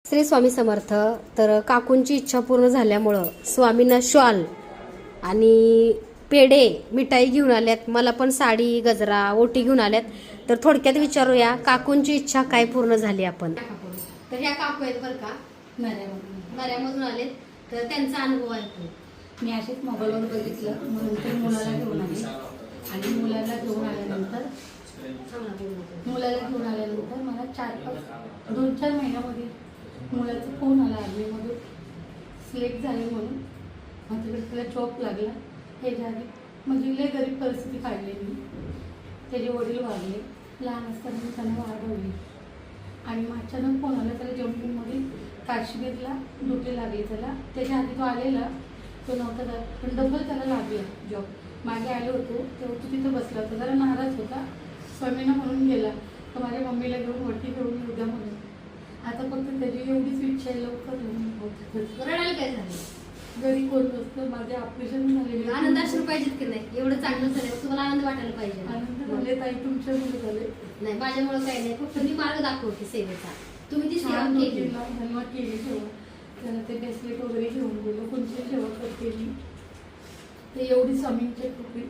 श्री स्वामी समर्थ. तर काकूंची इच्छा पूर्ण झाल्यामुळं स्वामींना शॉल आणि पेढे मिठाई घेऊन आल्यात. मला पण साडी गजरा ओटी घेऊन आल्यात. तर थोडक्यात विचारूया काकूंची इच्छा काय पूर्ण झाली आपण. तर ह्या काकू आहेत बरं का, नऱ्यामधून आलेत. तर त्यांचा अनुभव आहे. मी अशीच मोबाईलवर बघितलं म्हणून ते मुलाला घेऊन आले आणि मुलाला घेऊन आल्यानंतर मला 2-4 महिन्यामध्ये मुलाचा फोन आला आर्मीमधून सिलेक्ट झाले म्हणून. माझ्याकडे तिला जॉब लागला. ह्याच्या आधी म्हणजे लय गरीब परिस्थिती काढली मी. त्याचे वडील वाढले, लहान असताना त्यांना वाढवली आणि माझ्यानं फोन आला. त्याला जम्मूमध्ये काश्मीरला ड्युटी लागली. त्याच्या आधी तो आलेला, तो नव्हता जात, पण डबल त्याला लागला जॉब. मागे आले होतो तेव्हा तो तिथं बसला होता, जरा नाराज होता. स्वामींना म्हणून गेला तर माझ्या मम्मीला घेऊन वरती घेऊन येऊ द्या म्हणून. आता फक्त त्याची एवढीच इच्छा आहे, लवकर रडायला काय झालं? घरी कोण नसतं. माझे ऑपरेशन झालेले. आनंद असलं पाहिजेत की नाही? एवढं चांगलं झालं तुम्हाला आनंद वाटायला पाहिजे. आनंद झाले ताई, तुमच्यामुळे झाले. नाही माझ्यामुळे काही नाही, फक्त मी मार्ग दाखवते सेवेचा. तुम्ही ती सेवा केली. धन्यवाद केली सेवा. त्याला ते ब्रेसलेट वगैरे घेऊन गेलो. कोणती सेवा करते मी ते एवढी स्वामींच्या कृपे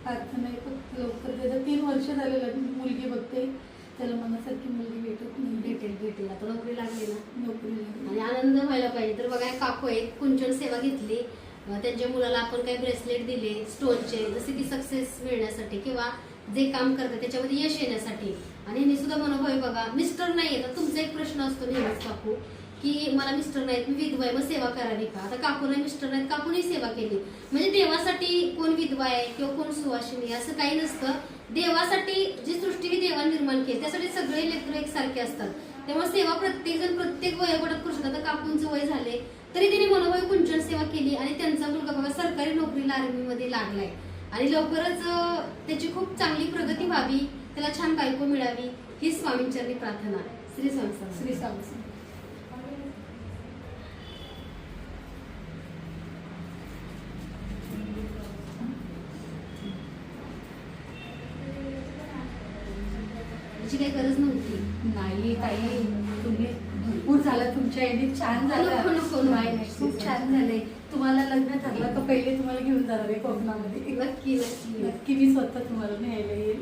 प्रार्थना आहे. फक्त लवकर त्याचं 3 वर्ष झालेलं मुलगी बघते, त्याला मनासारखी मुलगी भेटत नाही. भेटेल आता नोकरी लागली ना, नोकरी लागली आणि आनंद व्हायला पाहिजे. तर बघा काकू आहेत, कुंचन सेवा घेतली. त्यांच्या मुलाला आपण काही ब्रेसलेट दिले स्टोनचे, जसे की सक्सेस मिळण्यासाठी किंवा जे काम करतात त्याच्यामध्ये यश येण्यासाठी. आणि यांनी सुद्धा मनोभावी बघा, मिस्टर नाही आहे तर तुमचा एक प्रश्न असतो नेहमीच काकू की मला मिस्टर नाहीत, मी विधवा आहे, मग सेवा करावी का? आता काकूने मिस्टर नाहीत, काकूने सेवा केली. म्हणजे देवासाठी कोण विधवा आहे किंवा कोण सुवासिनी असं काही नसतं. देवासाठी जी सृष्टी देवाने निर्माण केली त्यासाठी सगळे लेकरं एकसारखे असतात. त्यामुळे सेवा प्रत्येक जण प्रत्येक वयोगटात करू शकतात. आता काकूंचं वय झाले तरी त्यांनी मनोभावी कुंचन सेवा केली आणि त्यांचा मुलगा बघा सरकारी नोकरीला आर्मीमध्ये लागलाय आणि लवकरच त्याची खूप चांगली प्रगती व्हावी, त्याला छान बायको मिळावी ही स्वामींचरणी प्रार्थना. श्री स्वामी समर्थ. श्री स्वामी समर्थ. त्याची काही गरज नव्हती. नाही ताई, तुम्ही भरपूर झाला तुमच्या आईने, छान झालं. नको. नाही खूप छान झाले. तुम्हाला लग्न ठरलं तर पहिले तुम्हाला घेऊन जाणार आहे कोकणामध्ये. नक्की नक्की मी स्वतः तुम्हाला न्यायला येईल.